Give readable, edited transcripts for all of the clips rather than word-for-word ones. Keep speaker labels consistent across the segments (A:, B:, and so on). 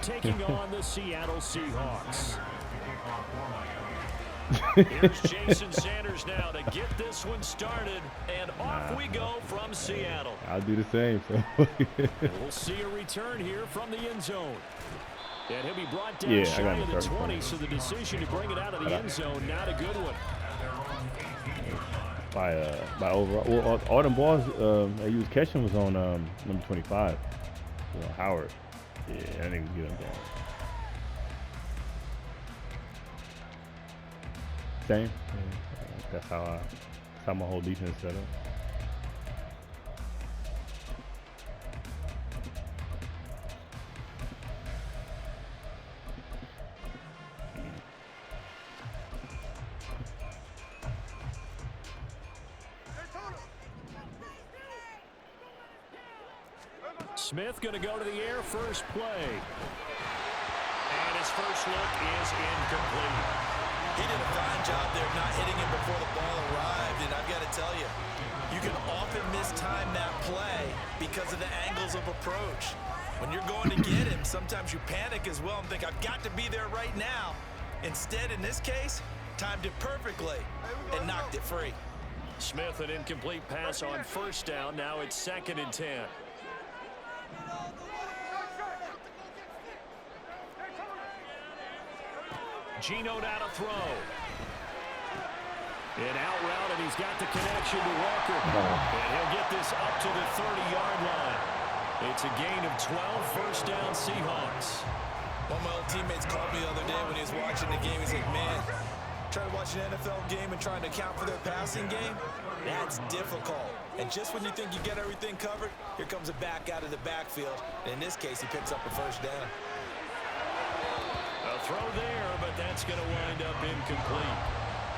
A: taking on the Seattle Seahawks. Here's Jason Sanders now to get this one started, and off we go from Seattle.
B: I'll do the same. So
A: we'll see a return here from the end zone. And he'll be brought down
B: shy
A: of the 20, so the decision to bring it out of the end zone, not a good one.
B: By overall, well, all them balls that he was catching was on number 25, Howard. Yeah, I think we get him down. Same. Yeah. That's how my whole defense set up.
A: Smith going to go to the air first play. And his first look is incomplete.
C: He did a fine job there of not hitting him before the ball arrived, and I've got to tell you, you can often mistime that play because of the angles of approach. When you're going to get him, sometimes you panic as well and think, I've got to be there right now. Instead, in this case, timed it perfectly and knocked it free.
A: Smith, an incomplete pass on first down. Now it's 2nd and 10. Geno now to throw. An out route, and he's got the connection to Walker. And he'll get this up to the 30-yard line. It's a gain of 12, first down Seahawks.
C: One of my old teammates called me the other day when he was watching the game. He's like, man, trying to watch an NFL game and trying to account for their passing game, that's difficult. And just when you think you get everything covered, here comes a back out of the backfield. And in this case, he picks up a first down.
A: A throw there, but that's going to wind up incomplete.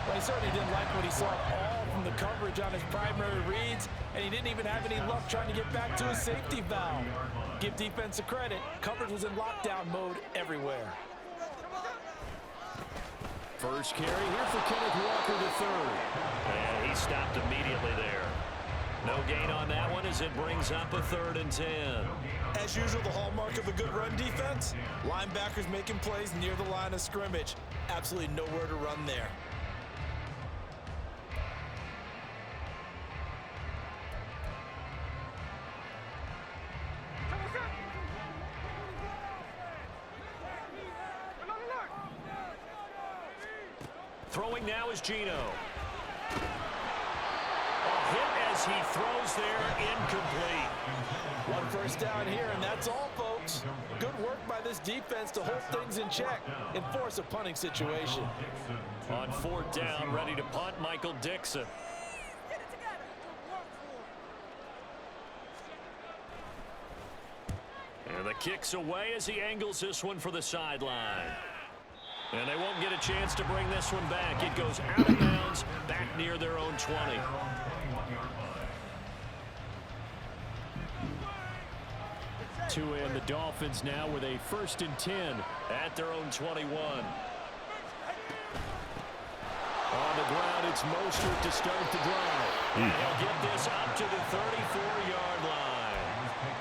D: Well, he certainly didn't like what he saw all from the coverage on his primary reads, and he didn't even have any luck trying to get back to his safety valve. Give defense a credit. Coverage was in lockdown mode everywhere.
A: First carry here for Kenneth Walker III. And he stopped immediately there. No gain on that one as it brings up a 3rd and 10.
C: As usual, the hallmark of a good run defense, linebackers making plays near the line of scrimmage. Absolutely nowhere to run there.
A: Throwing now is Geno. A hit as he throws there, incomplete.
D: One first down here, and that's all, folks. Good work by this defense to hold things in check and force a punting situation.
A: On 4th down, ready to punt, Michael Dixon. And the kick's away as he angles this one for the sideline. And they won't get a chance to bring this one back. It goes out of bounds, back near their own 20. To end the Dolphins now with a 1st and 10 at their own 21. On the ground, it's Mostert to start the drive. And he'll get this up to the 34-yard line.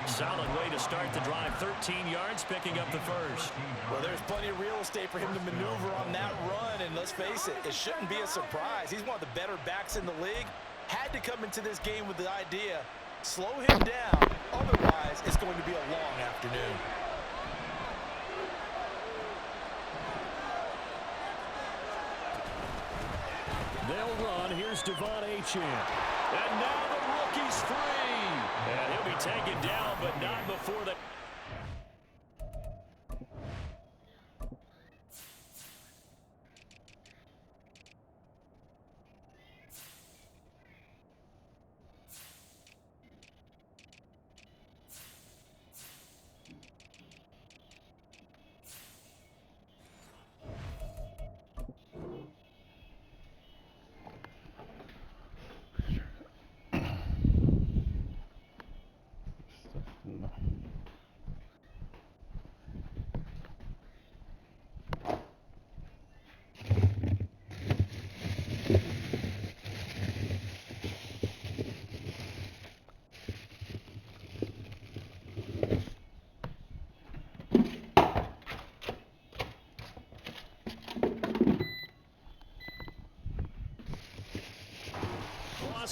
A: Solid way to start the drive. 13 yards, picking up the first.
D: Well, there's plenty of real estate for him to maneuver on that run. And let's face it, it shouldn't be a surprise. He's one of the better backs in the league. Had to come into this game with the idea, slow him down. Otherwise, it's going to be a long afternoon.
A: They'll run. Here's Devon Achane. And now the rookie's free. And he'll be taken down, but not before the...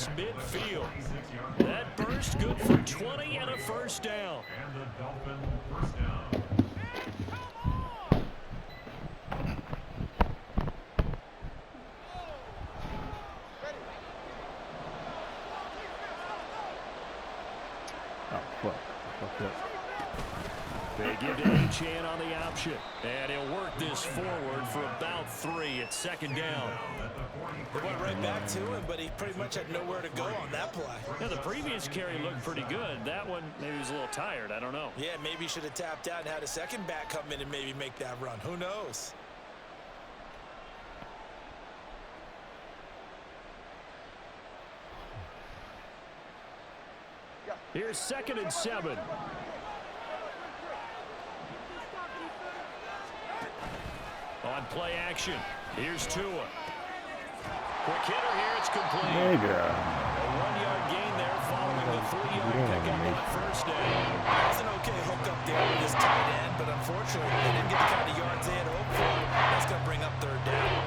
A: across midfield. That burst good for 20 and a first down. They give to Achan on the option. And he'll work this forward for about 3 at second down.
D: They went right back to him, but he pretty much had nowhere to go on that play.
A: Yeah, the previous carry looked pretty good. That one, maybe he was a little tired. I don't know.
D: Yeah, maybe he should have tapped out and had a second back come in and maybe make that run. Who knows?
A: Here's 2nd and 7. On play action, here's Tua. Quick hitter here, it's complete.
B: Nigga.
A: A 1-yard gain there following the 3-yard pickup on first down.
D: That's an okay hook up there with his tight end, but unfortunately, they didn't get the kind of yards they had hoped for. That's going to bring up 3rd down.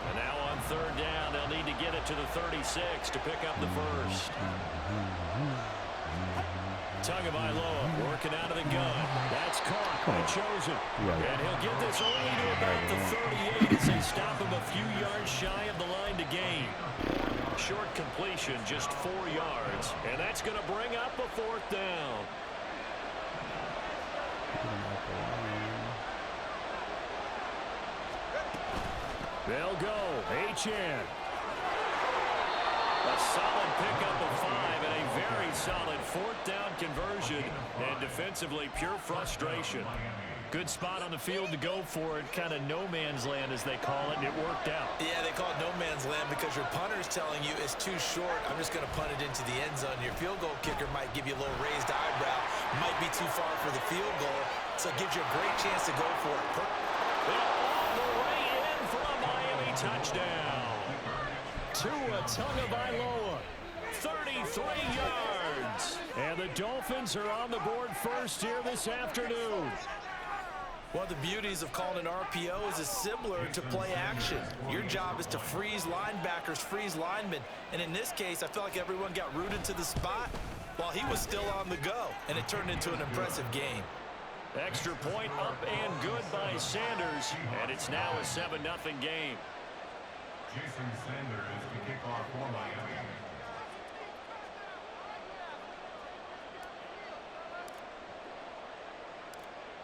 A: And now on 3rd down, they'll need to get it to the 36 to pick up the first. Tagovailoa working out of the gun. That's caught by Chosen. And he'll get this only to about the 38 as they stop him a few yards shy of the line to gain. Short completion, just 4 yards. And that's going to bring up a 4th down. They'll go. Achan. A solid pickup of 5 and a very solid 4th down conversion. And defensively, pure frustration. Good spot on the field to go for it. Kind of no man's land, as they call it, and it worked out.
D: Yeah, they call it no man's land because your punter's telling you it's too short. I'm just going to punt it into the end zone. Your field goal kicker might give you a little raised eyebrow. Might be too far for the field goal, so it gives you a great chance to go for it.
A: All the way in for a Miami touchdown. Tua Tagovailoa, 33 yards. And the Dolphins are on the board first here this afternoon.
D: One of the beauties of calling an RPO is it's similar to play action. Your job is to freeze linebackers, freeze linemen. And in this case, I felt like everyone got rooted to the spot while he was still on the go. And it turned into an impressive game.
A: Extra point up and good by Sanders. And it's now a 7-0 game.
E: Jason Sanders to kick off for Miami.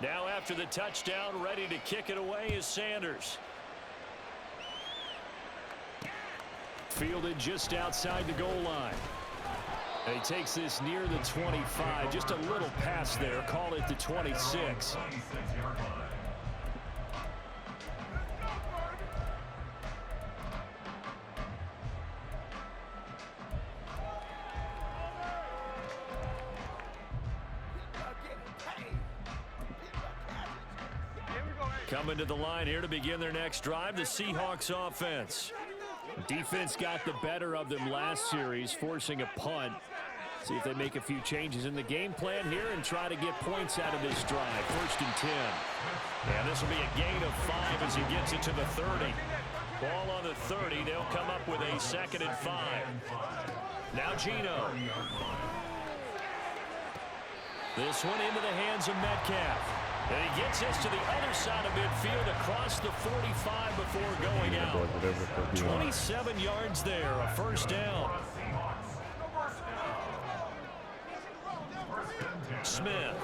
A: Now after the touchdown, ready to kick it away is Sanders. Fielded just outside the goal line. And he takes this near the 25. Just a little pass there. Call it the 26. Coming to the line here to begin their next drive, the Seahawks offense. Defense got the better of them last series, forcing a punt. See if they make a few changes in the game plan here and try to get points out of this drive. 1st and 10. And this will be a gain of 5 as he gets it to the 30. Ball on the 30. They'll come up with a 2nd and 5. Now Geno. This one into the hands of Metcalf. And he gets this to the other side of midfield across the 45 before going out. 27 yards there, a 1st down. Smith.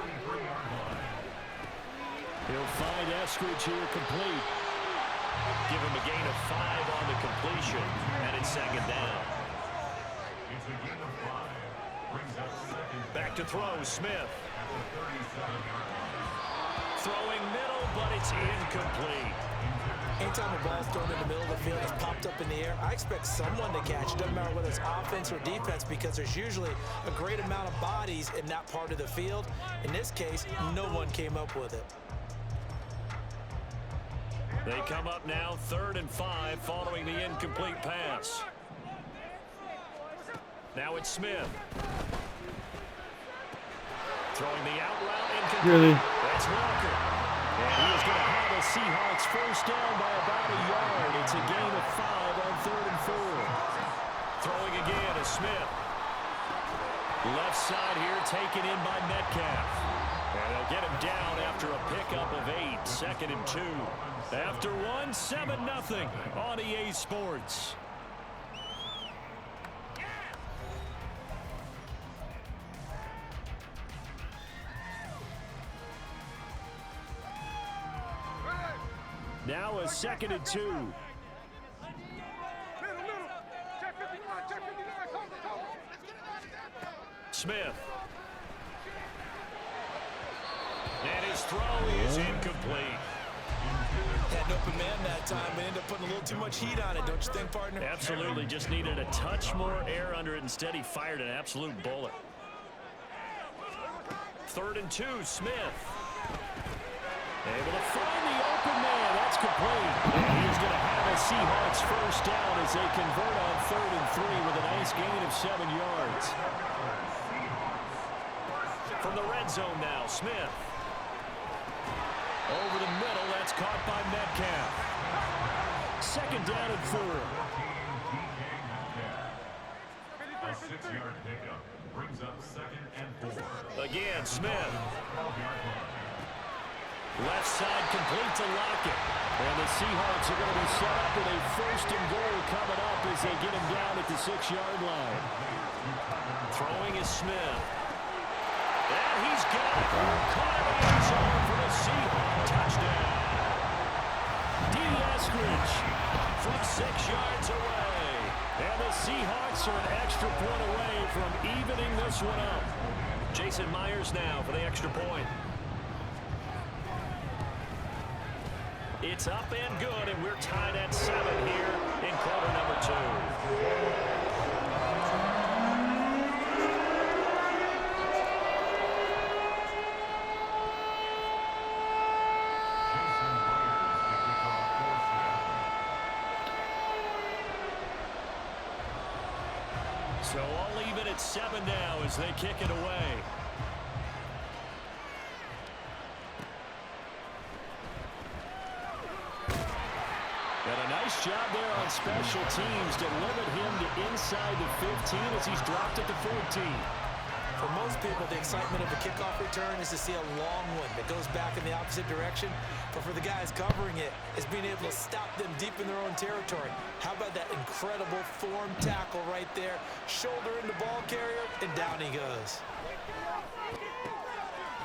A: He'll find Eskridge here complete. Give him a gain of 5 on the completion, and it's 2nd down. Back to throw, Smith. Throwing middle, but it's incomplete.
D: Anytime a ball's thrown in the middle of the field, it's popped up in the air, I expect someone to catch it. Doesn't matter whether it's offense or defense, because there's usually a great amount of bodies in that part of the field. In this case, no one came up with it.
A: They come up now 3rd and 5 following the incomplete pass. Now it's Smith. Throwing the out route incomplete.
B: Really?
A: That's Walker. And he is going to have the Seahawks first down by about a yard. It's a gain of 5 on 3rd and 4. Throwing again is Smith. Left side here taken in by Metcalf. And they'll get him down after a pickup of 8. 2nd and 2. After 1, 7-0 on EA Sports. Now a 2nd and 2. Smith. And his throw is incomplete.
D: Had an open man that time, but ended up putting a little too much heat on it, don't you think, partner?
A: Absolutely. Just needed a touch more air under it. Instead, he fired an absolute bullet. 3rd and 2, Smith. Able to find the open man. That's complete. And he's going to have a Seahawks first down as they convert on 3rd and 3 with a nice gain of 7 yards. From the red zone now, Smith. Over the middle, that's caught by Metcalf. 2nd down and 4.
E: A 6-yard pickup brings up 2nd and 4.
A: Again, Smith. Left side complete to Lockett. And the Seahawks are going to be set up with a 1st and goal coming up as they get him down at the 6-yard line. Throwing is Smith. And he's got it. Caught in the end zone for the Seahawks. Touchdown. D. Eskridge from 6 yards away. And the Seahawks are an extra point away from evening this one up. Jason Myers now for the extra point. It's up and good, and we're tied at 7 here in quarter number 2. So all even at 7 now as they kick it away. And a nice job there on special teams to limit him to inside the 15 as he's dropped at the 14.
D: For most people, the excitement of a kickoff return is to see a long one that goes back in the opposite direction. But for the guys covering it, is being able to stop them deep in their own territory. How about that incredible form tackle right there? Shoulder in the ball carrier, and down he goes.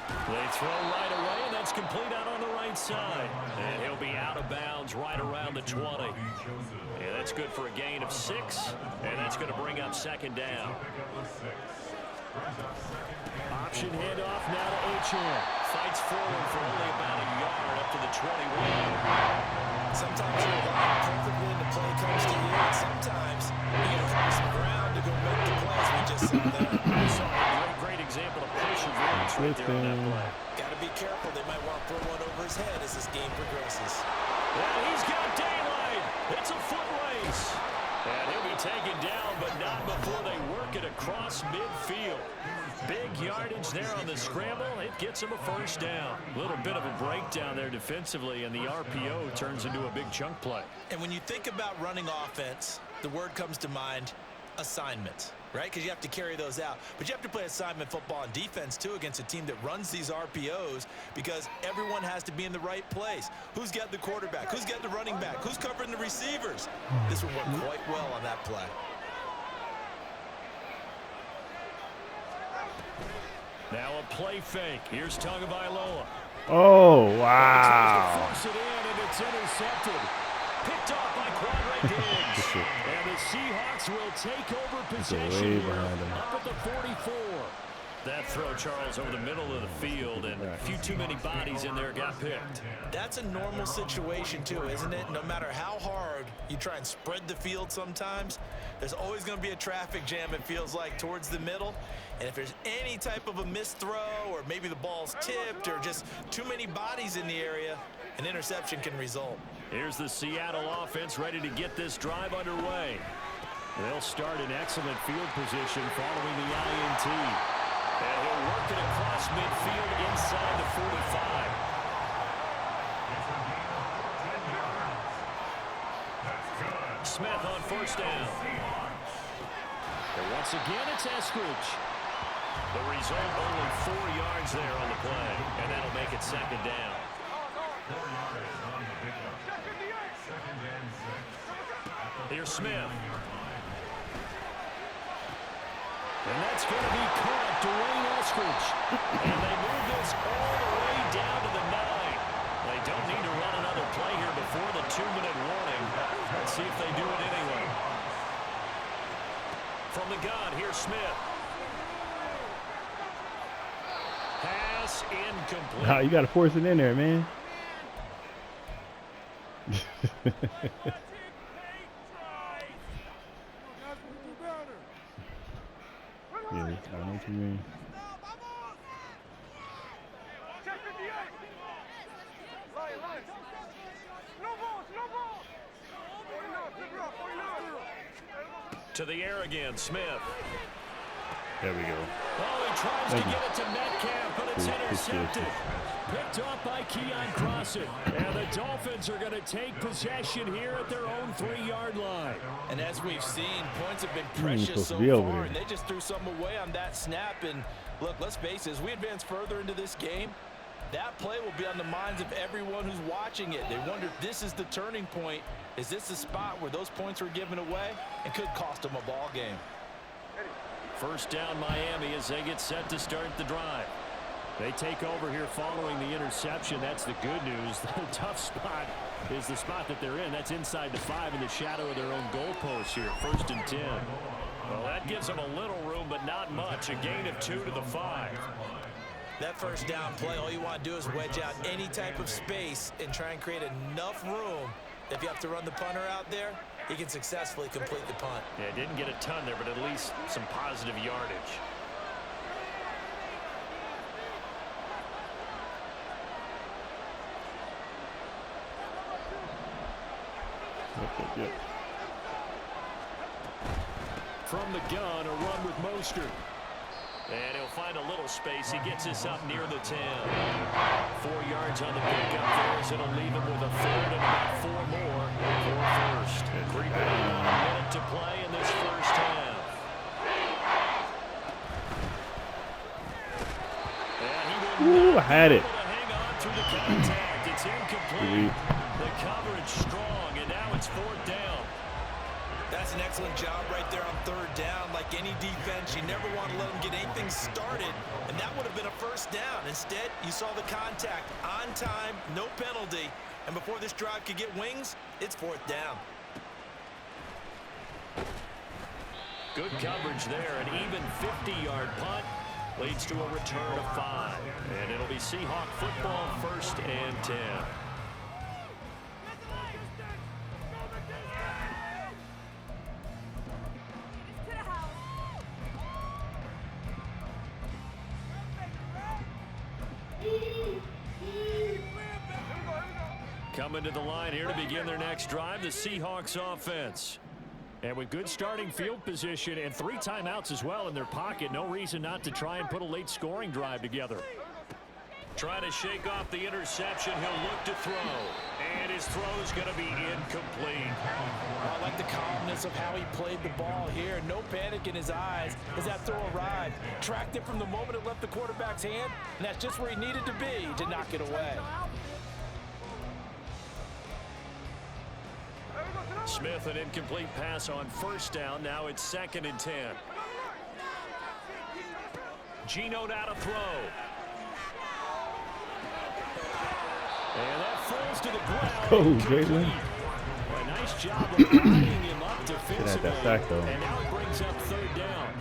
A: They throw right away, and that's complete out on the right side. And he'll be out of bounds right around the 20. And that's good for a gain of 6, and that's going to bring up 2nd down. Option handoff now to Achane. Fights forward for only about a yard up to the 21.
D: Sometimes you're aligned perfectly and the play comes to you, and sometimes you got to cover some ground to go make the plays we just saw there.
A: We saw a great example of perseverance right there on that play.
D: Got to be careful. They might want to throw one over his head as this game progresses.
A: Well, he's got daylight. It's a foot race. And he'll be taken down, but not before they work it across midfield. Big yardage there on the scramble. It gets him a first down. A little bit of a breakdown there defensively, and the RPO turns into a big chunk play.
D: And when you think about running offense, the word comes to mind, assignments, right? Because you have to carry those out. But you have to play assignment football on defense, too, against a team that runs these RPOs because everyone has to be in the right place. Who's got the quarterback? Who's got the running back? Who's covering the receivers? This will work quite well on that play.
A: Now a play fake. Here's Tagovailoa.
B: Oh, wow.
A: Force it in, and it's intercepted. Picked off by Quadre Diggs. And the Seahawks will take over possession here up at the 44. That throw, Charles, over the middle of the field, and a few too many bodies in there got picked.
D: That's a normal situation, too, isn't it? No matter how hard you try and spread the field sometimes, there's always going to be a traffic jam, it feels like, towards the middle. And if there's any type of a missed throw or maybe the ball's tipped or just too many bodies in the area, an interception can result.
A: Here's the Seattle offense ready to get this drive underway. They'll start in excellent field position following the INT. And he'll work it across midfield inside the 45. Smith on first down. And once again, it's Eskridge. The result, only 4 yards there on the play, and that'll make it second down.
E: 4 yards on the pickup. Second and 6.
A: Here's Smith. And that's going to be caught, Dwayne Eskridge. And they move this all the way down to the 9. They don't need to run another play here before the 2-minute warning. Let's see if they do it anyway. From the gun, here's Smith. Pass incomplete.
B: Nah, you got to force it in there, man. Yeah, I know what you mean.
A: To the air again, Smith.
B: There we go.
A: Oh, he tries to get it to Metcalf, but it's intercepted. Picked off by Keon Crossen. And the Dolphins are going to take possession here at their own 3-yard line.
D: And as we've seen, points have been precious so far, and they just threw some away on that snap. And look, let's face it, as we advance further into this game, that play will be on the minds of everyone who's watching it. They wonder if this is the turning point. Is this the spot where those points were given away and could cost them a ball game?
A: First down Miami as they get set to start the drive. They take over here following the interception. That's the good news. The tough spot is the spot that they're in. That's inside the 5 in the shadow of their own goalpost here. 1st and 10. Well, that gives them a little room, but not much. A gain of 2 to the 5.
D: That first down play, all you want to do is wedge out any type of space and try and create enough room. If you have to run the punter out there, he can successfully complete the punt.
A: Yeah, didn't get a ton there, but at least some positive yardage.
B: Yep.
A: From the gun, a run with Mostert. And he'll find a little space. He gets us up near the 10. 4 yards on the pickup there, so it'll leave him with a 3rd and about 4 more for first. Creeping up on a minute to play in this first half. And he will
B: Ooh, I had it.
A: hang on through the contact. It's incomplete. The coverage strong, and now it's 4th down.
D: That's an excellent job right there on 3rd down. Like any defense, you never want to let them get anything started, and that would have been a first down. Instead, you saw the contact on time, no penalty, and before this drive could get wings, it's 4th down.
A: Good coverage there. An even 50-yard punt leads to a return of 5. And it'll be Seahawk football, 1st and 10. Coming to the line here to begin their next drive, the Seahawks offense. And with good starting field position and 3 timeouts as well in their pocket, no reason not to try and put a late scoring drive together. Trying to shake off the interception, he'll look to throw. And his throw is going to be incomplete.
D: I like the calmness of how he played the ball here. No panic in his eyes as that throw arrived. Tracked it from the moment it left the quarterback's hand, and that's just where he needed to be to knock it away.
A: Smith, an incomplete pass on 1st down. Now it's 2nd and 10. Geno now to throw. And that falls to the ground.
B: Oh, Jalen.
A: A nice job of lining him up defensively.
B: That sack, though.
A: And now it brings up 3rd down.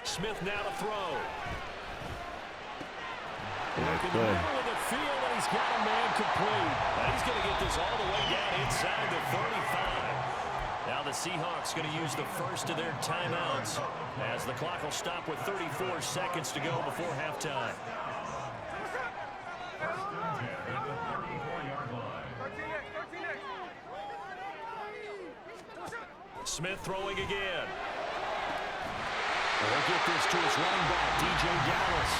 A: Smith now to throw. In the middle of the field, and he's got a man complete. And he's going to get this all the way down inside the 35. Now the Seahawks going to use the first of their timeouts as the clock will stop with 34 seconds to go before halftime. Smith throwing again. They'll get this to his running back, DJ Dallas.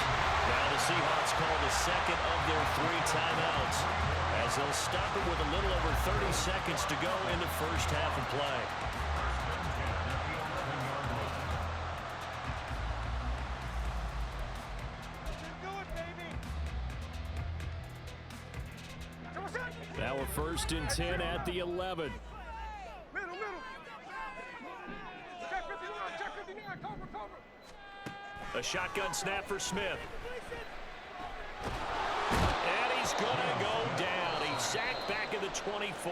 A: Now the Seahawks call the second of their 3 timeouts, as they'll stop it with a little over 30 seconds to go in the first half of play. Now we're 1st and 10 at the 11. A shotgun snap for Smith. And he's going to go down. He's sacked back at the 24.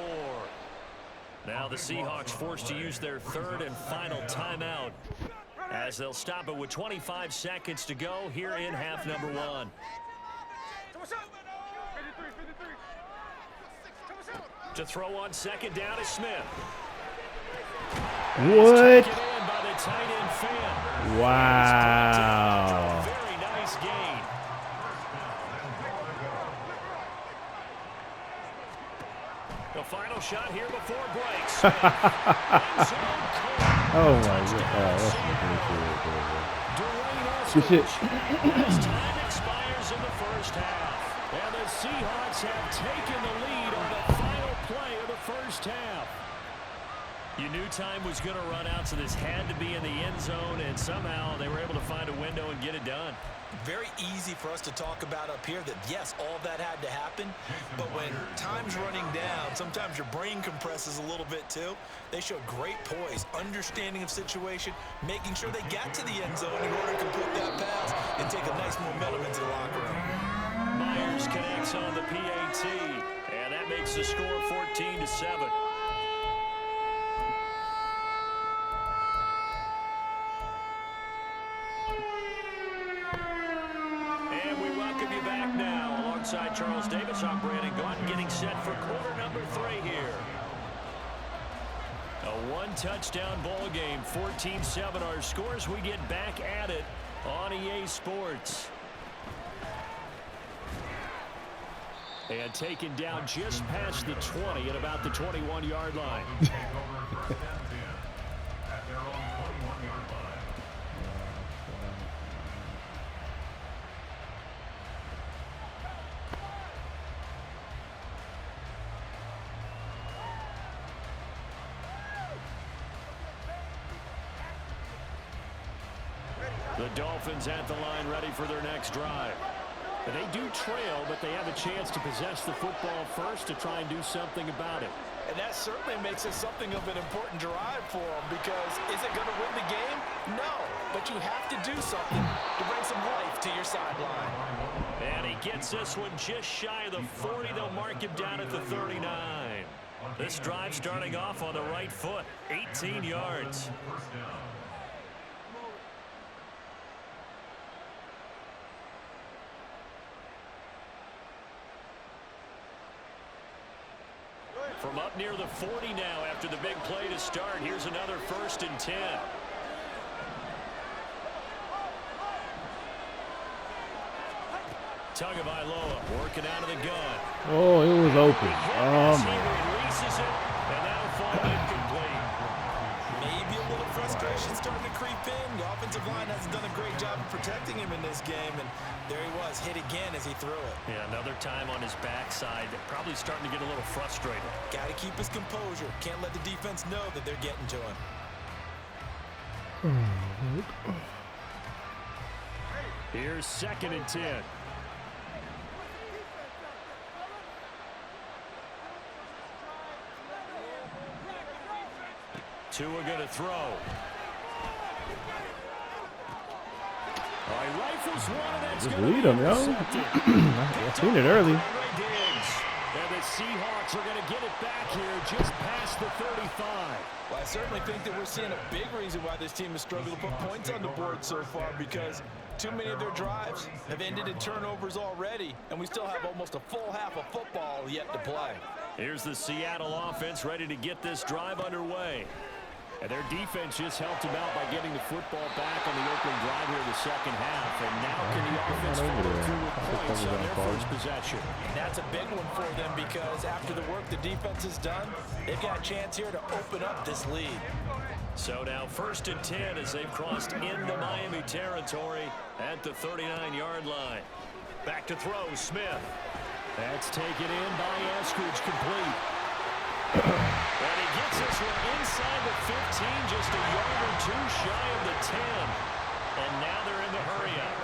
A: Now the Seahawks forced to use their 3rd and final timeout, as they'll stop it with 25 seconds to go here in half number 1. To throw on 2nd down is Smith.
B: What?
A: Fan.
B: Wow.
A: Very nice gain. The final shot here before breaks.
B: Oh my God. Good shit.
A: As time expires in the first half, and the Seahawks have taken the lead on the final play of the first half. You knew time was going to run out, so this had to be in the end zone, and somehow they were able to find a window and get it done.
D: Very easy for us to talk about up here that, yes, all that had to happen, but when time's running down, sometimes your brain compresses a little bit too. They showed great poise, understanding of situation, making sure they got to the end zone in order to complete that pass and take a nice momentum into the locker room.
A: Myers connects on the PAT, and that makes the score 14-7. Alongside Charles Davis, I'm Brandon Gaudin, getting set for quarter number 3 here. A 1-touchdown ball game, 14-7 our scores. We get back at it on EA Sports. And taken down just past the 20 at about the 21-yard line. The Dolphins at the line ready for their next drive. And they do trail, but they have a chance to possess the football first to try and do something about it.
D: And that certainly makes it something of an important drive for them, because is it going to win the game? No, but you have to do something to bring some life to your sideline.
A: And he gets this one just shy of the 40. They'll mark him down at the 39. This drive starting off on the right foot, 18 yards. From up near the 40 now after the big play to start. Here's another 1st and 10. Tagovailoa working out of the gun.
B: Oh, it was open. Oh,
A: He
B: man.
A: releases it, and that'll fall incomplete.
D: Maybe a little frustration starting to creep in. The offensive line hasn't done a great job of protecting him in this game, and there he was, hit again as he threw it.
A: Yeah, another time on his backside. Probably starting to get a little frustrated.
D: Got to keep his composure. Can't let the defense know that they're getting to him.
A: Here's 2nd and 10. Tua going to throw. All right, rifles one, and that's
B: Just
A: going
B: lead
A: to
B: him,
A: be
B: yo.
A: intercepted.
B: I seen it early.
A: And the Seahawks are going to get it back here just past the 35.
D: Well, I certainly think that we're seeing a big reason why this team has struggled to put points on the board so far, because too many of their drives have ended in turnovers already, and we still have almost a full half of football yet to play.
A: Here's the Seattle offense ready to get this drive underway. And their defense just helped them out by getting the football back on the opening drive here in the second half. And now can the offense follow through with points on their first possession?
D: That's a big one for them, because after the work the defense has done, they've got a chance here to open up this lead.
A: So now 1st and 10 as they've crossed into Miami territory at the 39-yard line. Back to throw, Smith. That's taken in by Eskridge, complete. And he gets this one inside the 15, just a yard or two shy of the 10. And now they're in the hurry-up.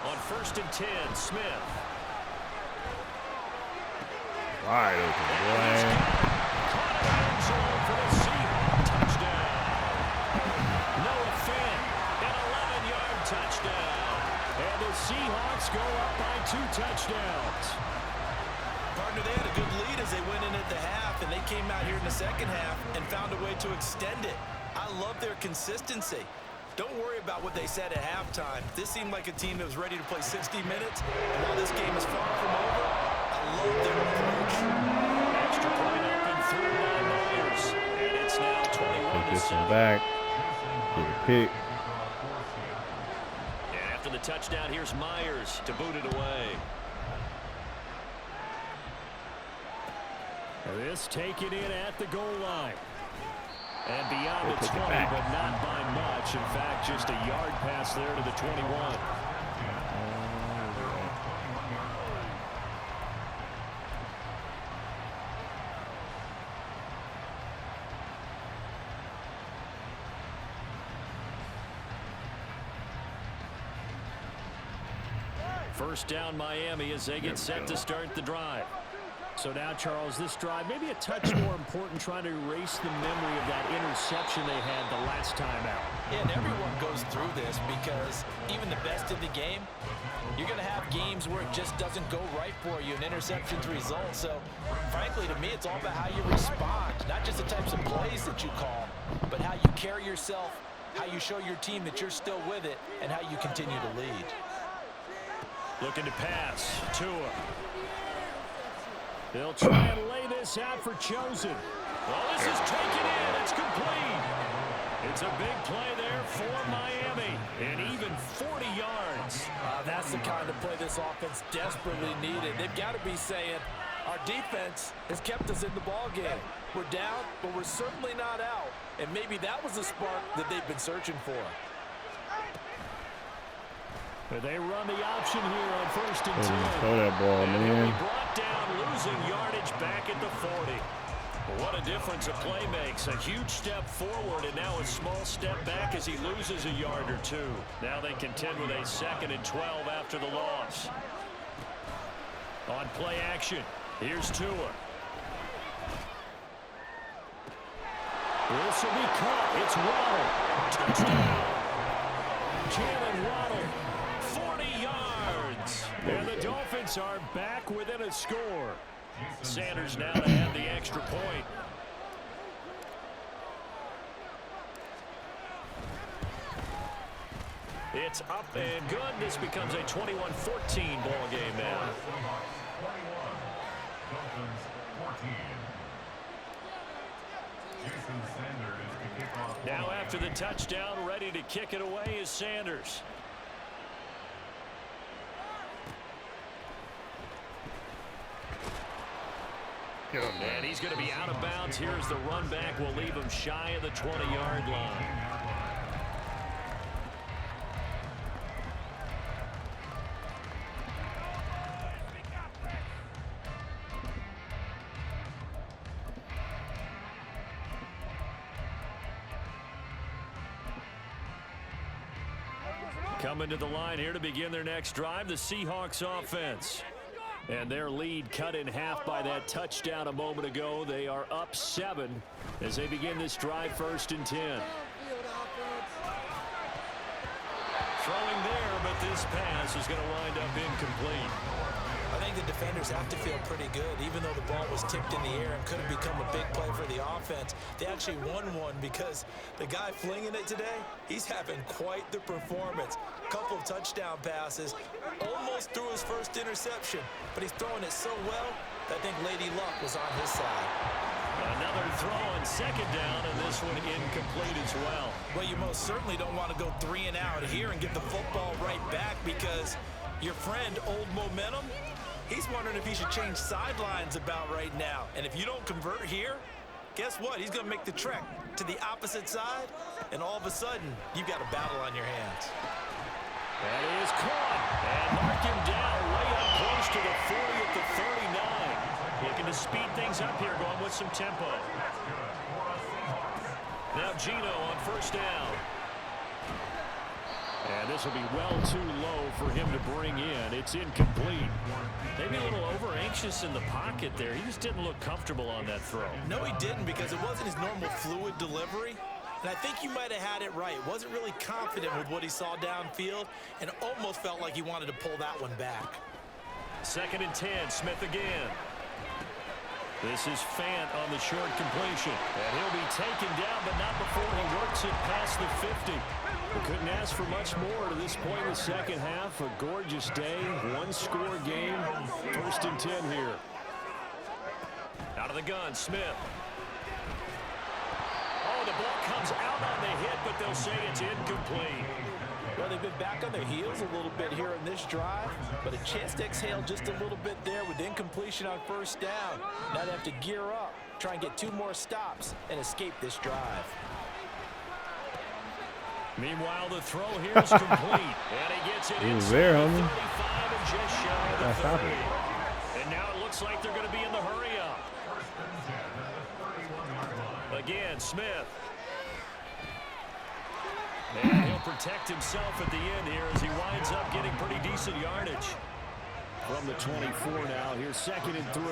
A: On 1st and 10, Smith.
B: Wide open, boy.
A: End zone for the Seahawks touchdown. Noah Fant, an 11-yard touchdown. And the Seahawks go up by 2 touchdowns.
D: Partner, they had a good lead as they went in at the half, and they came out here in the second half and found a way to extend it. I love their consistency. Don't worry about what they said at halftime. This seemed like a team that was ready to play 60 minutes. And while this game is far from over, I love their approach.
A: Extra point up and through by Myers. And it's now 21-7.
B: Take this one back. Get a pick.
A: And after the touchdown, here's Myers to boot it away. This taken in at the goal line. And beyond the 20, but not by much. In fact, just a yard pass there to the 21. First down, Miami, as they get set to start the drive. So now, Charles, this drive maybe a touch more important, trying to erase the memory of that interception they had the last time out.
D: Yeah, and everyone goes through this because even the best in the game, you're going to have games where it just doesn't go right for you, and interceptions result. So, frankly, to me, it's all about how you respond, not just the types of plays that you call, but how you carry yourself, how you show your team that you're still with it, and how you continue to lead.
A: Looking to pass. Tua. They'll try and lay this out for Chosen. Well, this is taken in. It's complete. It's a big play there for Miami. And even 40 yards.
D: That's the kind of play this offense desperately needed. They've got to be saying, our defense has kept us in the ballgame. We're down, but we're certainly not out. And maybe that was the spark that they've been searching for.
A: They run the option here on 1st and 10.
B: Throw that ball, man.
A: Brought down, losing yardage back at the 40. What a difference a play makes. A huge step forward and now a small step back as he loses a yard or two. Now they contend with a 2nd and 12 after the loss. On play action, here's Tua. This will be caught. It's Waddle. Touchdown. Jalen Waddle. 40 yards. And the Dolphins are back within a score. Sanders now to have the extra point. It's up and good. This becomes a 21-14 ball game now.
E: 21, Dolphins 14. Jason Sanders to kick off.
A: Now after the touchdown, ready to kick it away is Sanders. And he's going to be out of bounds. Here's the run back. Will leave him shy of the 20-yard line. Coming to the line here to begin their next drive, the Seahawks offense. And their lead cut in half by that touchdown a moment ago. They are up 7 as they begin this drive, 1st and 10. Throwing there, but this pass is going to wind up incomplete.
D: I think the defenders have to feel pretty good. Even though the ball was tipped in the air and could have become a big play for the offense, they actually won one because the guy flinging it today, he's having quite the performance. Couple of touchdown passes, almost threw his first interception, but he's throwing it so well that I think Lady Luck was on his side.
A: Another throw on 2nd down, and this one incomplete as well.
D: Well, you most certainly don't want to go 3 and out here and get the football right back because your friend, Old Momentum, He's wondering if he should change sidelines about right now. And if you don't convert here, guess what? He's going to make the trek to the opposite side, and all of a sudden, you've got a battle on your hands.
A: That is caught. And mark him down way up close to the 40 at the 39. Looking to speed things up here, going with some tempo. Now Gino on first down. And this will be well too low for him to bring in. It's incomplete. Maybe a little over-anxious in the pocket there. He just didn't look comfortable on that throw.
D: No, he didn't, because it wasn't his normal fluid delivery. And I think you might have had it right. Wasn't really confident with what he saw downfield and almost felt like he wanted to pull that one back.
A: 2nd and 10, Smith again. This is Fant on the short completion. And he'll be taken down, but not before he works it past the 50. We couldn't ask for much more to this point in the second half. A gorgeous day, one-score game. 1st and 10 here. Out of the gun, Smith. Oh, the ball comes out on the hit, but they'll say it's incomplete.
D: Well, they've been back on their heels a little bit here in this drive, but a chance to exhale just a little bit there with incompletion on first down. Now they have to gear up, try and get 2 more stops, and escape this drive.
A: Meanwhile, the throw here is complete, and he gets it inside
B: there,
A: the
B: homie.
A: 35 and just shy of the
B: Stop
A: 30.
B: it.
A: And now it looks like they're going to be in the hurry-up. Again, Smith. And he'll protect himself at the end here as he winds up getting pretty decent yardage. From the 24 now, here's 2nd and 3.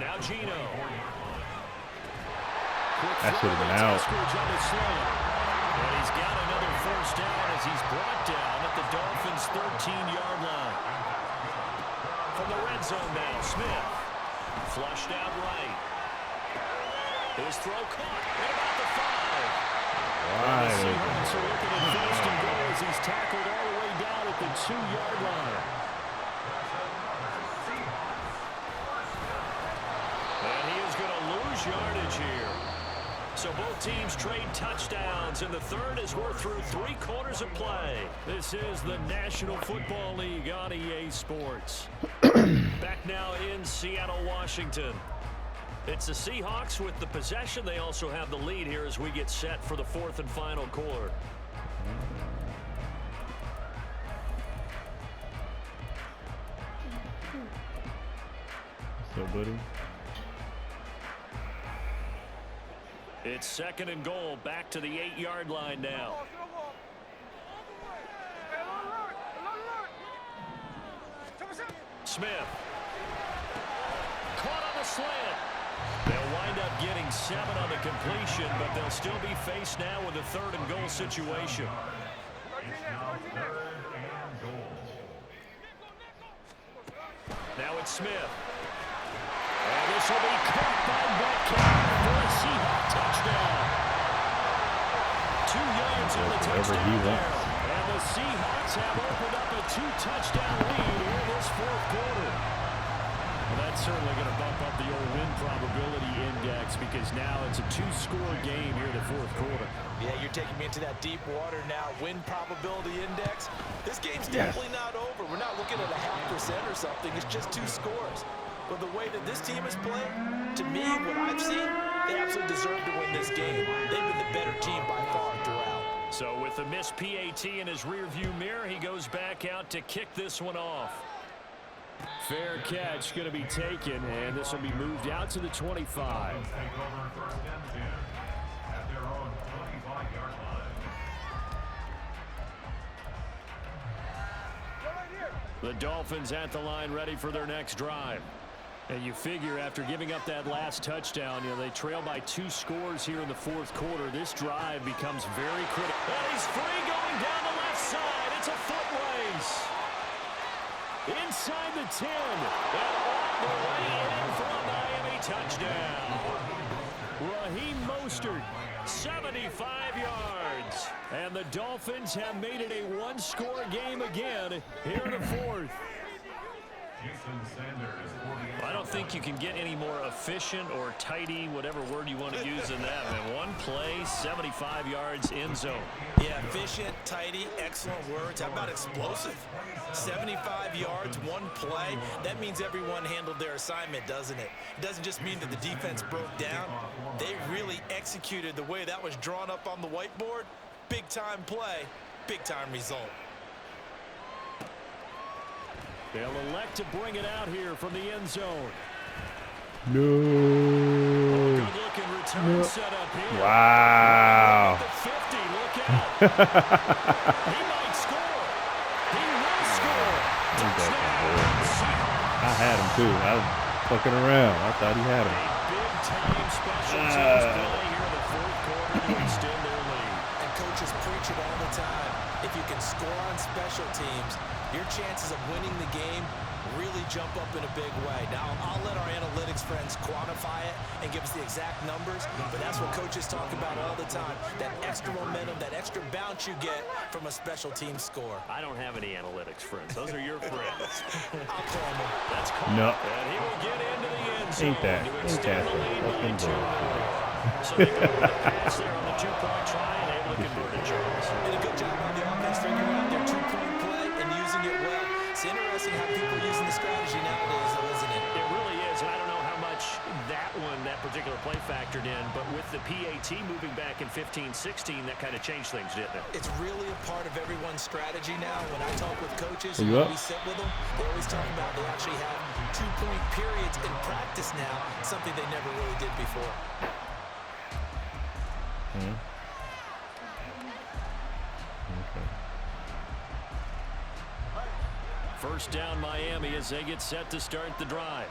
A: Now Gino.
B: That should have been out.
A: And he's got another first down as he's brought down at the Dolphins' 13-yard line. From the red zone now, Smith. Flushed out right. His throw caught at about the 5. And the Seahawks are looking at 1st and goal as he's tackled all the way down at the 2-yard line. And he is going to lose yardage here. So both teams trade touchdowns, and the third as we're through 3 quarters of play. This is the National Football League on EA Sports. Back now in Seattle, Washington. It's the Seahawks with the possession. They also have the lead here as we get set for the 4th and final quarter.
B: So, buddy.
A: It's 2nd and goal, back to the 8-yard line now. Smith. Caught on the slant. They'll wind up getting 7 on the completion, but they'll still be faced now with a 3rd and goal situation. Now it's Smith. And this will be caught by Metcalf for a Seahawk touchdown. 2 yards on the touchdown there. And the Seahawks have opened up a 2-touchdown lead in this 4th quarter. Well, that's certainly going to bump up the old win probability index because now it's a 2-score game here in the 4th quarter.
D: Yeah, you're taking me into that deep water now. Win probability index. This game's definitely not over. We're not looking at a 0.5% or something. It's just 2 scores. But the way that this team is playing, to me, what I've seen, they absolutely deserve to win this game. They've been the better team by far throughout.
A: So with a missed PAT in his rearview mirror, he goes back out to kick this one off. Fair catch going to be taken, and this will be moved out to the 25.
E: Take over 1st and 10 at their own 25-yard line.
A: The Dolphins at the line ready for their next drive. And you figure after giving up that last touchdown, they trail by 2 scores here in the 4th quarter. This drive becomes very critical. And he's free going down the left side. It's a foot race. Inside the 10. And all the way in for a Miami touchdown. Raheem Mostert, 75 yards. And the Dolphins have made it a 1-score game again here in the 4th.
E: Jason Sanders, 48.
A: I don't think you can get any more efficient or tidy, whatever word you want to use in that, man. One play, 75 yards in zone.
D: Yeah, efficient, tidy, excellent words. How about explosive? 75 yards, one play. That means everyone handled their assignment, doesn't it? It doesn't just mean that the defense broke down. They really executed the way that was drawn up on the whiteboard. Big-time play, big-time result.
A: They'll elect to bring it out here from the end zone.
B: No.
A: Good-looking return set up here.
B: Wow.
A: The 50, look out. He might score. He will score.
B: I had him too. I was fucking around. I thought he had him.
A: A big-time special teams play here in the fourth quarter to extend their lead.
D: And coaches preach it all the time. If you can score on special teams, your chances of winning the game really jump up in a big way. Now, I'll let our analytics friends quantify it and give us the exact numbers, but that's what coaches talk about all the time. That extra momentum, that extra bounce you get from a special team score.
A: I don't have any analytics friends. Those are your friends.
D: I'll call them.
A: That's cool.
B: No.
A: And he will get into the end zone.
B: Ain't that
A: to
B: so
A: extend the lead by
B: fucking
A: 2.
B: bull.
A: So they go with the pass there on the 2-point try and able to convert it, Charles.
D: Did a good job on the offense figuring out their 2-point play and using it well. It's interesting how people are using the strategy nowadays, though, isn't it?
A: It really is, and I don't know how much that particular play factored in, but with the PAT moving back in 15-16, that kind of changed things, didn't it?
D: It's really a part of everyone's strategy now. When I talk with coaches,
B: Are you up?
D: we sit with them, they always talk about they actually have 2-point periods in practice now, something they never really did before.
B: Okay.
A: First down Miami as they get set to start the drive.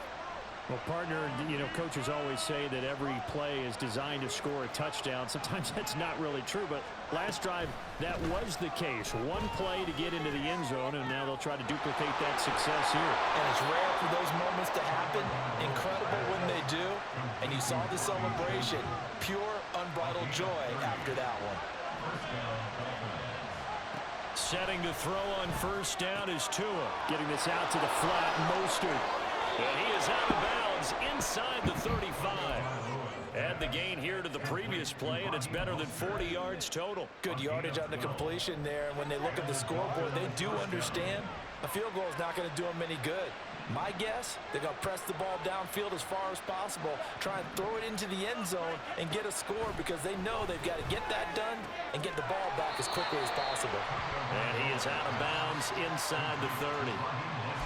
F: Well, partner, you know, coaches always say that every play is designed to score a touchdown. Sometimes that's not really true, but last drive, that was the case. One play to get into the end zone, and now they'll try to duplicate that success here.
D: And it's rare for those moments to happen. Incredible when they do. And you saw the celebration. Pure, unbridled joy after that one.
A: Setting to throw on first down is Tua. Getting this out to the flat, Mostert. And he is out of bounds inside the 35. Add the gain here to the previous play, and it's better than 40 yards total.
D: Good yardage on the completion there. And when they look at the scoreboard, they do understand a field goal is not going to do them any good. My guess, they're going to press the ball downfield as far as possible, try and throw it into the end zone and get a score because they know they've got to get that done and get the ball back as quickly as possible.
A: And he is out of bounds inside the 30.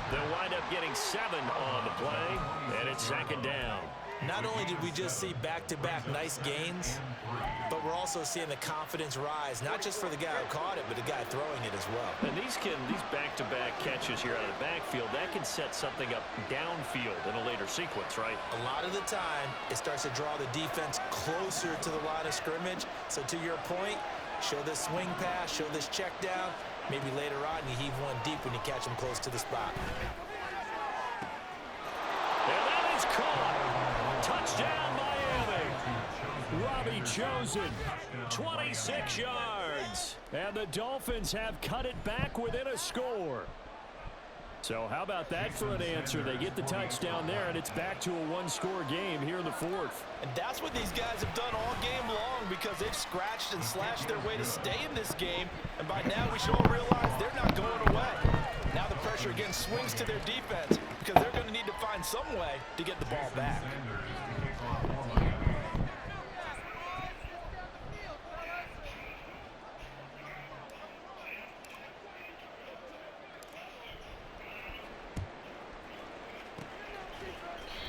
A: They'll wind up getting 7 on the play, and it's second down.
D: Not only did we just see back-to-back nice gains, but we're also seeing the confidence rise, not just for the guy who caught it, but the guy throwing it as well.
A: And these back-to-back catches here out of the backfield, that can set something up downfield in a later sequence, right?
D: A lot of the time, it starts to draw the defense closer to the line of scrimmage. So to your point, show this swing pass, show this check down. Maybe later on, you heave one deep when you catch them close to the spot.
A: And that is caught. Touchdown, Miami. Robbie Chosen, 26 yards. And the Dolphins have cut it back within a score. So how about that for an answer? They get the touchdown there, and it's back to a one-score game here in the fourth.
D: And that's what these guys have done all game long because they've scratched and slashed their way to stay in this game. And by now, we should all realize they're not going away. Now the pressure again swings to their defense because they're going to need to find some way to get the ball back.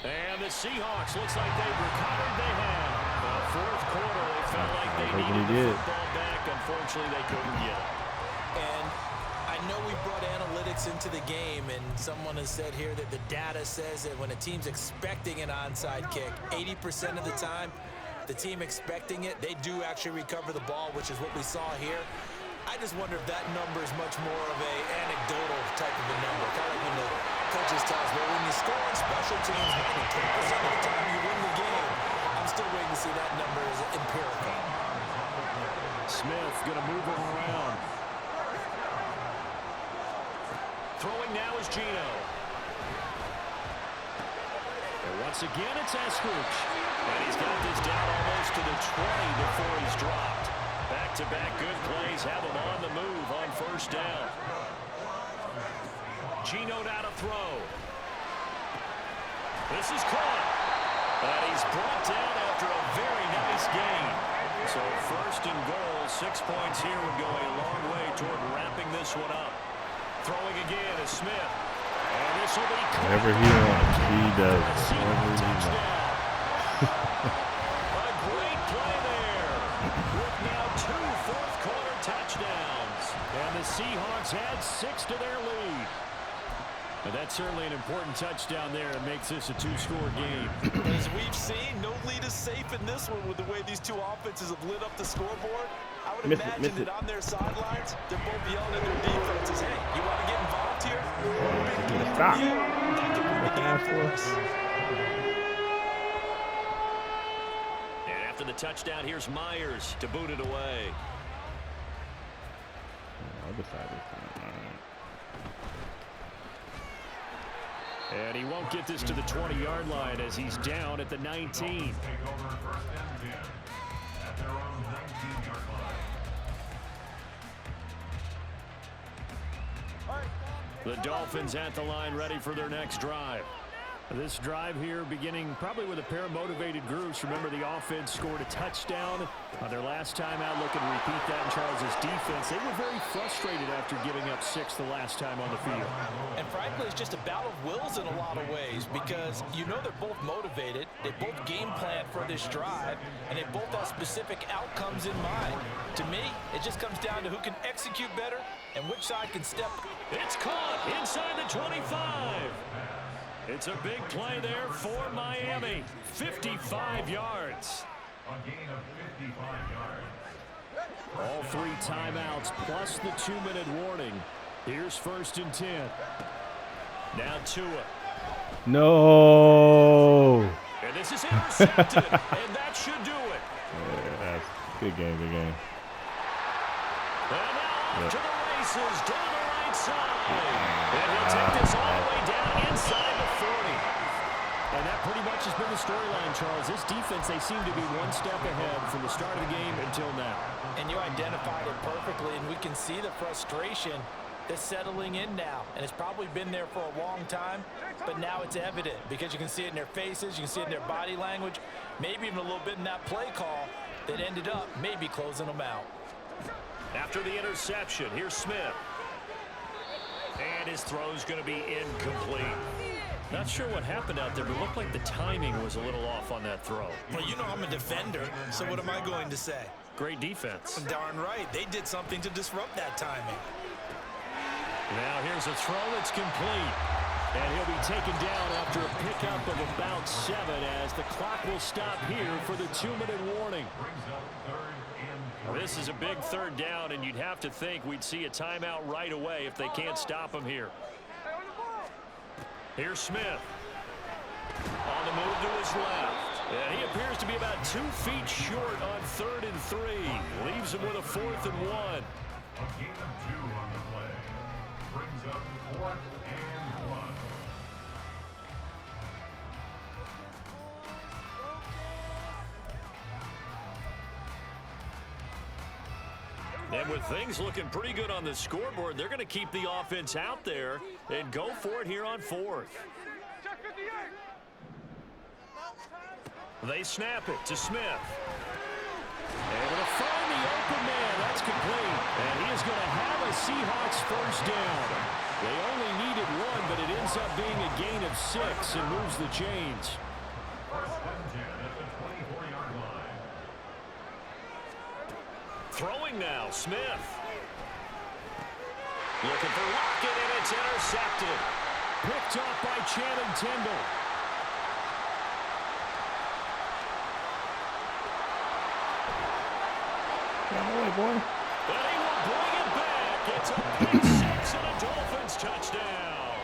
A: And the Seahawks looks like they've recovered. They have. Fourth quarter, they felt like they needed the football back. Unfortunately, they couldn't get it.
D: And I know we brought analytics into the game, and someone has said here that the data says that when a team's expecting an onside kick, 80% of the time, the team expecting it, they do actually recover the ball, which is what we saw here. I just wonder if that number is much more of a anecdotal type of a number. Kind of like when the coaches tell us, well, when you score on special teams, 10% of the time you win the game. I'm still waiting to see that number as empirical.
A: Smith going to move him around. Throwing now is Geno.
F: And once again, it's Eskridge. And he's got this down almost to the 20 before he's dropped. Back-to-back good plays have him on the move on first down. Geno now to throw. This is caught. And he's brought down after a very nice gain. So first and goal, 6 points here would go a long way toward wrapping this one up. Throwing again is Smith. And this will be caught.
B: Whatever he wants, he does. Whatever he wants.
F: A great play there. With now 2 fourth-quarter touchdowns. And the Seahawks add 6 to their lead. And that's certainly an important touchdown there. It makes this a 2-score game.
D: As we've seen, no lead is safe in this one with the way these two offenses have lit up the scoreboard. I would imagine that on their sidelines, they're both yelling at their defenses, hey, you want to get involved here?
B: Stop.
D: That can win the game for us.
A: And after the touchdown, here's Myers to boot it away.
B: Other side this time.
F: And he won't get this to the 20-yard line as he's down at the 19.
E: Take over first and 10 at their own 19-yard line.
F: The Dolphins at the line, ready for their next drive. This drive here beginning probably with a pair of motivated groups. Remember, the offense scored a touchdown on their last time out. Looking to repeat that in Charles's defense. They were very frustrated after giving up 6 the last time on the field.
D: And frankly, it's just a battle of wills in a lot of ways because you know they're both motivated. They both game plan for this drive, and they both have specific outcomes in mind. To me, it just comes down to who can execute better and which side can step.
A: It's caught inside the 25.
F: It's a big play there for Miami. 55 yards.
E: A gain of 55 yards.
F: All 3 timeouts plus the 2-minute warning. Here's first and 10. Now Tua.
B: No.
A: And this is intercepted. And that should do it.
B: Yeah, that's good game, good game.
A: And now to the races down the right side. And he'll take this all the way down inside the 40.
F: And that pretty much has been the storyline, Charles. This defense, they seem to be one step ahead from the start of the game until now.
D: And you identified it perfectly, and we can see the frustration that's settling in now. And it's probably been there for a long time, but now it's evident because you can see it in their faces, you can see it in their body language, maybe even a little bit in that play call that ended up maybe closing them out.
A: After the interception, here's Smith. And his throw's going to be incomplete.
F: Not sure what happened out there, but it looked like the timing was a little off on that throw.
D: Well, you know I'm a defender, so what am I going to say?
F: Great defense.
D: Darn right. They did something to disrupt that timing.
F: Now here's a throw that's complete. And he'll be taken down after a pickup of about 7 as the clock will stop here for the 2-minute warning.
A: This is a big third down, and you'd have to think we'd see a timeout right away if they can't stop him here. Here's Smith. On the move to his left. And he appears to be about 2 feet short on 3rd and 3. Leaves him with a 4th and 1.
E: A gain of 2 on the play. Brings up 4th and 1.
A: And with things looking pretty good on the scoreboard, they're going to keep the offense out there and go for it here on 4th. They snap it to Smith.
F: Able to find the open man. That's complete. And he is going to have a Seahawks first down. They only needed 1, but it ends up being a gain of 6 and moves the chains.
E: First and 10 at the 24-yard line.
A: Throwing now, Smith. Looking for Lockett, and it's intercepted.
F: Picked up by Channing Tindall.
B: Boy.
A: And he will bring it back. It's a pick 6 and a Dolphins touchdown.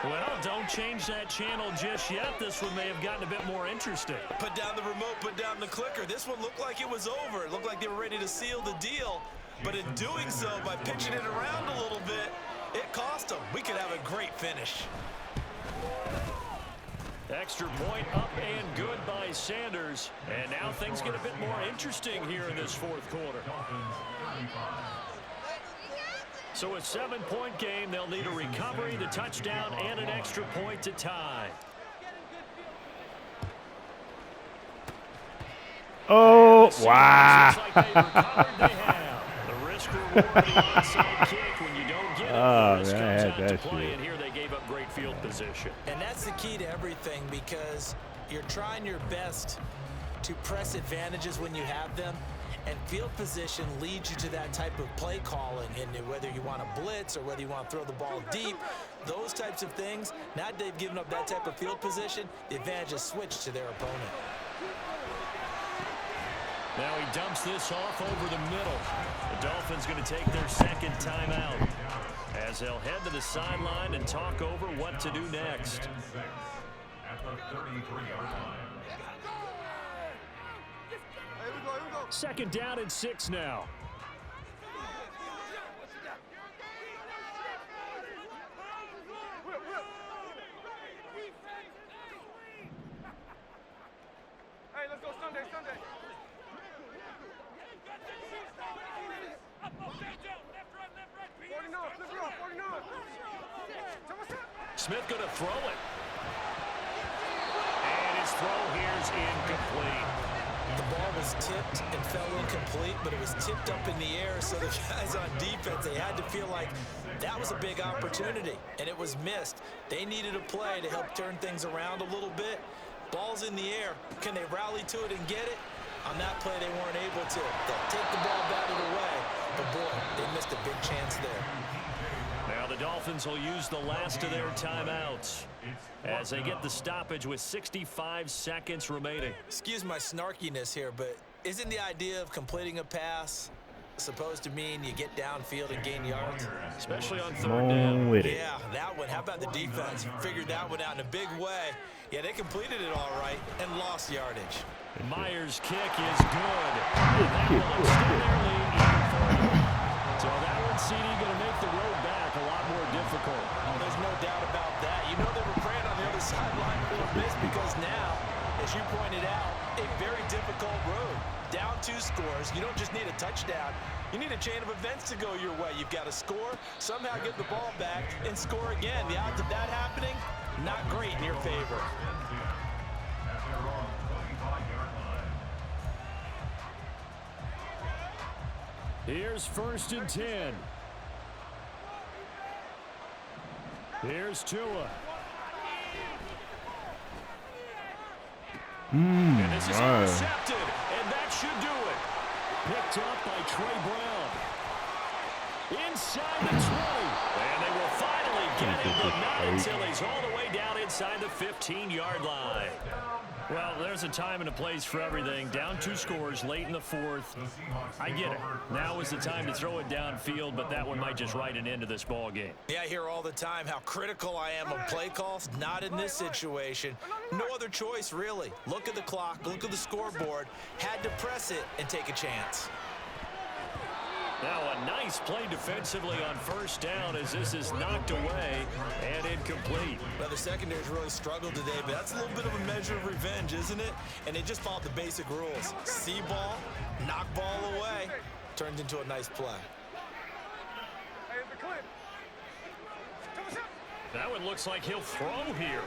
A: Well, don't change that channel just yet. This one may have gotten a bit more interesting.
D: Put down the remote, put down the clicker. This one looked like it was over. It looked like they were ready to seal the deal. But in doing so, by pitching it around a little bit, it cost them. We could have a great finish.
A: Extra point up and good by Sanders. And now things get a bit more interesting here in this fourth quarter. So a 7-point game. They'll need a recovery, the touchdown, and an extra point to tie.
B: Oh, wow.
A: The risk reward of the onside kick when you don't get it.
B: Oh,
A: the risk
B: man, I
A: comes
B: had
A: out
B: that
A: to play,
B: shit.
A: and here they gave up great field position.
D: And that's the key to everything, because you're trying your best to press advantages when you have them, and field position leads you to that type of play calling. And whether you want to blitz or whether you want to throw the ball deep, those types of things, now that they've given up that type of field position, the advantage is switched to their opponent.
A: Now he dumps this off over the middle. The Dolphins going to take their second timeout as they'll head to the sideline and talk over what to do next.
E: At the 33-yard line.
F: Second down and 6 now.
G: Hey, let's go Sunday.
A: Smith going to throw it. And his throw here's incomplete.
D: The ball was tipped and fell incomplete, but it was tipped up in the air, so the guys on defense, they had to feel like that was a big opportunity, and it was missed. They needed a play to help turn things around a little bit. Ball's in the air. Can they rally to it and get it? On that play, they weren't able to. They'll take the ball, bat it away, but boy, they missed a big chance there.
A: Now the Dolphins will use the last of their timeouts as they get the stoppage with 65 seconds remaining.
D: Excuse my snarkiness here, but isn't the idea of completing a pass supposed to mean you get downfield and gain yards?
A: Especially on
B: Come
A: third
B: on
A: down.
B: with it.
D: Yeah, that one. How about the defense? Figured that one out in a big way. Yeah, they completed it all right and lost yardage.
A: Myers' kick is good. And that will extend their lead even further. So that one, CD, going to make the road back a lot more difficult.
D: Oh, there's no doubt about that. You know they were praying on the other sideline for a miss, because now, as you pointed out, a very difficult road. Down 2 scores. You don't just need a touchdown. You need a chain of events to go your way. You've got to score, somehow get the ball back, and score again. The odds of that happening, not great in your favor.
E: At their own 25-yard line.
F: Here's 1st and 10. Here's Tua.
A: And this is intercepted, and that should do it.
F: Picked up by Trey Brown. Inside the 20.
A: And they will finally get him, but not until he's all the way down inside the 15-yard line. Well, there's a time and a place for everything. Down 2 scores late in the fourth. I get it. Now is the time to throw it downfield, but that one might just write an end to this ball game.
D: Yeah, I hear all the time how critical I am of play calls. Not in this situation. No other choice, really. Look at the clock, look at the scoreboard. Had to press it and take a chance.
A: Now a nice play defensively on 1st down as this is knocked away and incomplete.
D: Well, the secondary's really struggled today, but that's a little bit of a measure of revenge, isn't it? And they just followed the basic rules. See ball, knock ball away, turned into a nice play.
A: That one looks like he'll throw here.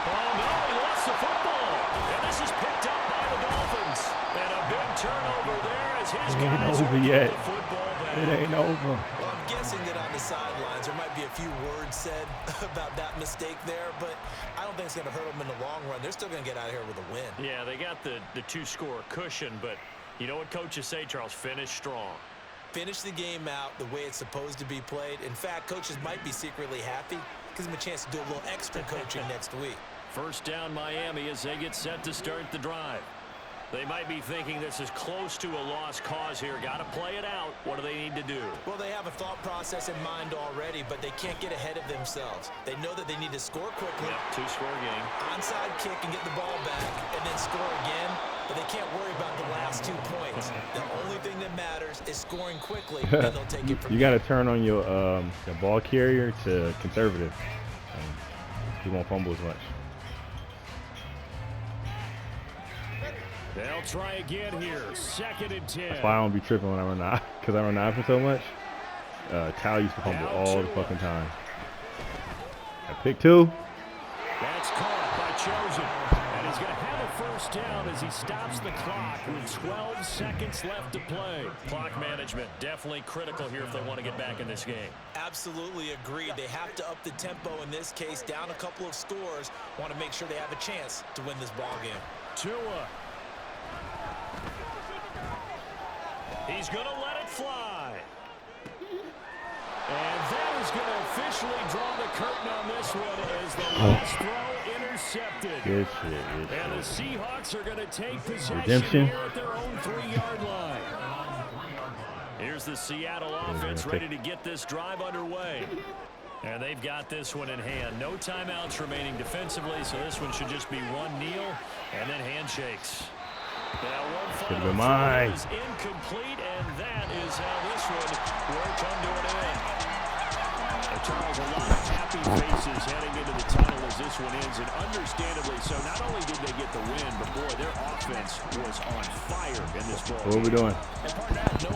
A: Oh, no, he lost the football. And this is picked up by the Dolphins. And a big turnover there as his
B: It ain't
A: guys
B: over
A: are
B: yet.
A: the football back.
B: It ain't over.
D: Well, I'm guessing that on the sidelines there might be a few words said about that mistake there, but I don't think it's going to hurt them in the long run. They're still going to get out of here with a win.
A: Yeah, they got the 2-score cushion, but you know what coaches say, Charles? Finish strong.
D: Finish the game out the way it's supposed to be played. In fact, coaches might be secretly happy. Gives them a chance to do a little extra coaching next week.
A: 1st down Miami as they get set to start the drive. They might be thinking this is close to a lost cause here. Got to play it out. What do they need to do?
D: Well, they have a thought process in mind already, but they can't get ahead of themselves. They know that they need to score quickly.
A: Yep, 2-score game.
D: Onside kick and get the ball back, and then score again. But they can't worry about the last 2 points. The only thing that matters is scoring quickly, and they'll take it from
B: You got to turn on your ball carrier to conservative. He won't fumble as much.
F: They'll try again here. 2nd and 10.
B: That's why I don't be tripping when I run the because I run the option so much. Cal used to fumble all the fucking time. Pick 2.
F: That's caught by Chosen. And he's going to have a first down as he stops the clock with 12 seconds left to play.
A: Clock management definitely critical here if they want to get back in this game.
D: Absolutely agreed. They have to up the tempo in this case, down a couple of scores. Want to make sure they have a chance to win this ball game.
F: Tua. He's going to let it fly. And that is going to officially draw the curtain on this one as the last throw intercepted.
B: Good shit.
F: And the Seahawks are going to take possession
B: Redemption.
F: here at their own 3-yard line.
A: Here's the Seattle offense ready to get this drive underway. And they've got this one in hand. No timeouts remaining defensively, so this one should just be one kneel and then handshakes. Now one final throw is incomplete, and that is how this one will come to an end. Charles, a lot of happy faces heading into the tunnel as this one ends, and understandably so. Not only did they get the win, but boy, their offense was on fire in this ball.
B: What are we doing?
D: And part of that, no